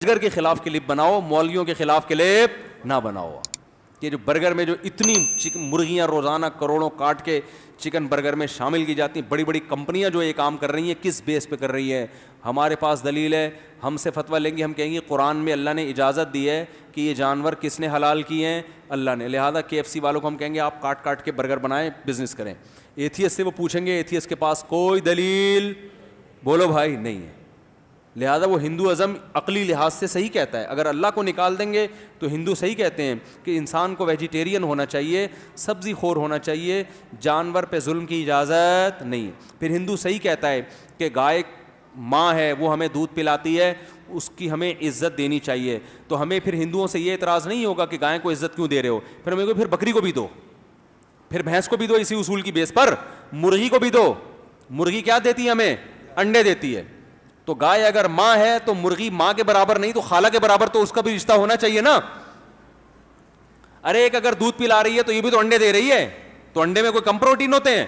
Burger کے خلاف clip بناؤ, مولویوں کے خلاف کلپ نہ بناؤ. یہ جو برگر میں جو اتنی مرغیاں روزانہ کروڑوں کاٹ کے چکن برگر میں شامل کی جاتی ہیں, بڑی بڑی کمپنیاں جو یہ کام کر رہی ہیں, کس بیس پہ کر رہی ہیں؟ ہمارے پاس دلیل ہے, ہم سے فتویٰ لیں گے, ہم کہیں گے قرآن میں اللہ نے اجازت دی ہے کہ یہ جانور کس نے حلال کیے ہیں؟ اللہ نے. لہٰذا KFC والوں کو ہم کہیں گے آپ کاٹ کاٹ کے برگر بنائیں, بزنس کریں. ایتھیس سے وہ پوچھیں گے, ایتھیس کے پاس کوئی دلیل بولو بھائی نہیں ہے. لہذا وہ ہندو ازم عقلی لحاظ سے صحیح کہتا ہے. اگر اللہ کو نکال دیں گے تو ہندو صحیح کہتے ہیں کہ انسان کو ویجیٹیرین ہونا چاہیے, سبزی خور ہونا چاہیے, جانور پہ ظلم کی اجازت نہیں. پھر ہندو صحیح کہتا ہے کہ گائے ماں ہے, وہ ہمیں دودھ پلاتی ہے, اس کی ہمیں عزت دینی چاہیے. تو ہمیں پھر ہندوؤں سے یہ اعتراض نہیں ہوگا کہ گائے کو عزت کیوں دے رہے ہو, پھر ہمیں پھر بکری کو بھی دو, پھر بھینس کو بھی دو, اسی اصول کی بیس پر مرغی کو بھی دو. مرغی کیا دیتی ہے ہمیں؟ انڈے دیتی ہے. تو گائے اگر ماں ہے تو مرغی ماں کے برابر نہیں تو خالہ کے برابر تو اس کا بھی رشتہ ہونا چاہیے نا. ارے ایک اگر دودھ پلا رہی ہے تو یہ بھی تو انڈے دے رہی ہے, تو انڈے میں کوئی کم پروٹین ہوتے ہیں؟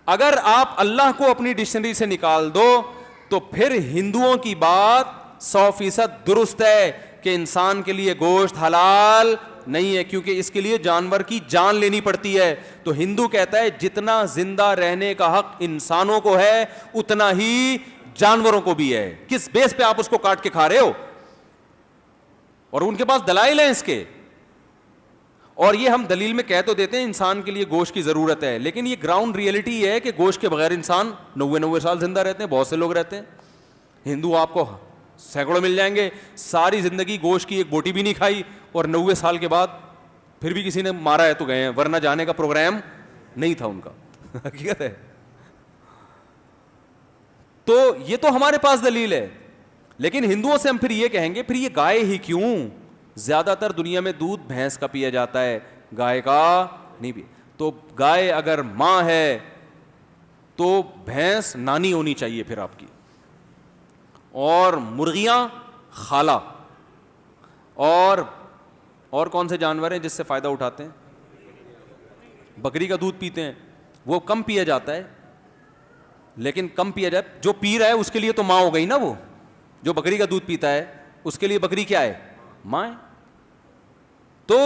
اگر آپ اللہ کو اپنی ڈکشنری سے نکال دو تو پھر ہندوؤں کی بات 100% درست ہے کہ انسان کے لیے گوشت حلال نہیں ہے, کیونکہ اس کے لیے جانور کی جان لینی پڑتی ہے. تو ہندو کہتا ہے جتنا زندہ رہنے کا حق انسانوں کو ہے اتنا ہی جانوروں کو بھی ہے. کس بیس پہ آپ اس کو کاٹ کے کھا رہے ہو؟ اور ان کے پاس دلائل ہیں اس کے, اور یہ ہم دلیل میں کہہ تو دیتے ہیں انسان کے لیے گوشت کی ضرورت ہے, لیکن یہ گراؤنڈ ریئلٹی یہ ہے کہ گوشت کے بغیر انسان 90 سال زندہ رہتے ہیں, بہت سے لوگ رہتے ہیں. ہندو آپ کو سینکڑوں مل جائیں گے, ساری زندگی گوشت کی ایک بوٹی بھی نہیں کھائی, اور 90 سال کے بعد پھر بھی کسی نے مارا ہے تو گئے ہیں, ورنہ جانے کا پروگرام نہیں تھا ان کا. حقیقت ہے. تو یہ تو ہمارے پاس دلیل ہے, لیکن ہندوؤں سے ہم پھر یہ کہیں گے پھر یہ گائے ہی کیوں؟ زیادہ تر دنیا میں دودھ بھینس کا پیا جاتا ہے, گائے کا نہیں بھی. تو گائے اگر ماں ہے تو بھینس نانی ہونی چاہیے پھر آپ کی, اور مرغیاں خالہ. اور کون سے جانور ہیں جس سے فائدہ اٹھاتے ہیں؟ بکری کا دودھ پیتے ہیں, وہ کم پیا جاتا ہے, لیکن کم پیا جائے, جو پی رہا ہے اس کے لیے تو ماں ہو گئی نا. وہ جو بکری کا دودھ پیتا ہے اس کے لیے بکری کیا ہے؟ ماں ہے. تو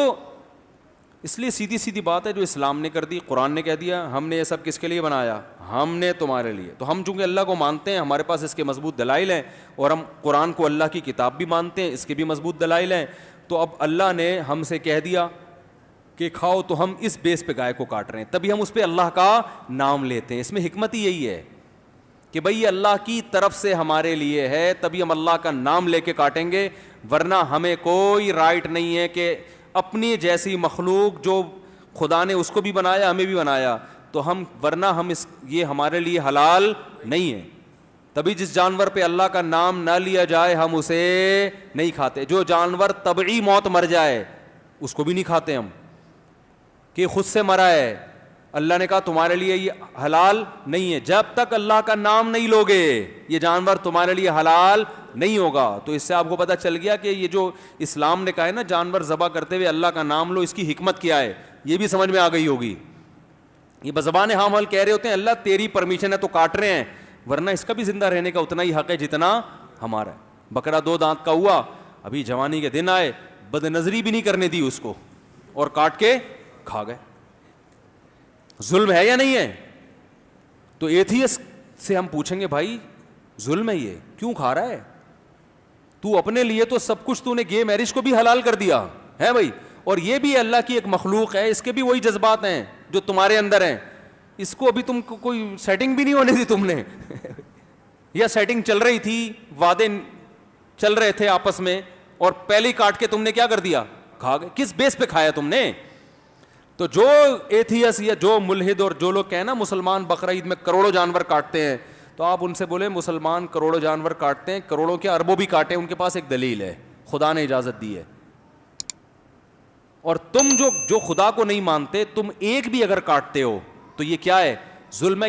اس لیے سیدھی سیدھی بات ہے جو اسلام نے کر دی, قرآن نے کہہ دیا ہم نے یہ سب کس کے لیے بنایا؟ ہم نے تمہارے لیے. تو ہم چونکہ اللہ کو مانتے ہیں, ہمارے پاس اس کے مضبوط دلائل ہیں, اور ہم قرآن کو اللہ کی کتاب بھی مانتے ہیں, اس کے بھی مضبوط دلائل ہیں. تو اب اللہ نے ہم سے کہہ دیا کہ کھاؤ, تو ہم اس بیس پہ گائے کو کاٹ رہے ہیں, تبھی ہم اس پہ اللہ کا نام لیتے ہیں. اس میں حکمت ہی یہی ہے کہ بھئی یہ اللہ کی طرف سے ہمارے لیے ہے, تبھی ہم اللہ کا نام لے کے کاٹیں گے, ورنہ ہمیں کوئی رائٹ نہیں ہے کہ اپنی جیسی مخلوق جو خدا نے اس کو بھی بنایا ہمیں بھی بنایا, تو ہم ورنہ ہم یہ ہمارے لیے حلال نہیں ہے. تبھی جس جانور پہ اللہ کا نام نہ لیا جائے ہم اسے نہیں کھاتے. جو جانور طبعی موت مر جائے اس کو بھی نہیں کھاتے ہم, کہ خود سے مرا ہے. اللہ نے کہا تمہارے لیے یہ حلال نہیں ہے, جب تک اللہ کا نام نہیں لوگے یہ جانور تمہارے لیے حلال نہیں ہوگا. تو اس سے آپ کو پتہ چل گیا کہ یہ جو اسلام نے کہا ہے نا جانور ذبح کرتے ہوئے اللہ کا نام لو, اس کی حکمت کیا ہے, یہ بھی سمجھ میں آ گئی ہوگی. یہ بزبان ہاں حال کہہ رہے ہوتے ہیں اللہ تیری پرمیشن ہے تو کاٹ رہے ہیں, ورنہ اس کا بھی زندہ رہنے کا اتنا ہی حق ہے جتنا ہمارا ہے. بکرا 2 دانت کا ہوا, ابھی جوانی کے دن آئے, بد نظری بھی نہیں کرنے دی اس کو, اور کاٹ کے کھا گئے. ظلم ہے یا نہیں ہے؟ تو ایتھیس سے ہم پوچھیں گے بھائی ظلم ہے یہ, کیوں کھا رہا ہے؟ تو اپنے لیے تو سب کچھ, تو نے گے میرج کو بھی حلال کر دیا ہے بھائی, اور یہ بھی اللہ کی ایک مخلوق ہے, اس کے بھی وہی جذبات ہیں جو تمہارے اندر ہیں. اس کو ابھی تم کو کوئی سیٹنگ بھی نہیں ہونے دی تم نے یا سیٹنگ چل رہی تھی, وعدے چل رہے تھے آپس میں, اور پہلے کاٹ کے تم نے کیا کر دیا؟ کھا گئے. کس بیس پہ کھایا تم نے؟ تو جو ایتھیس یا جو ملحد اور جو لوگ کہیں نا مسلمان بقرعید میں کروڑوں جانور کاٹتے ہیں, تو آپ ان سے بولیں مسلمان کروڑوں جانور کاٹتے ہیں, کروڑوں کے اربوں بھی کاٹے, ان کے پاس ایک دلیل ہے, خدا نے اجازت دی ہے. اور تم جو خدا کو نہیں مانتے, تم ایک بھی اگر کاٹتے ہو تو یہ کیا ہے؟ ظلم ہے.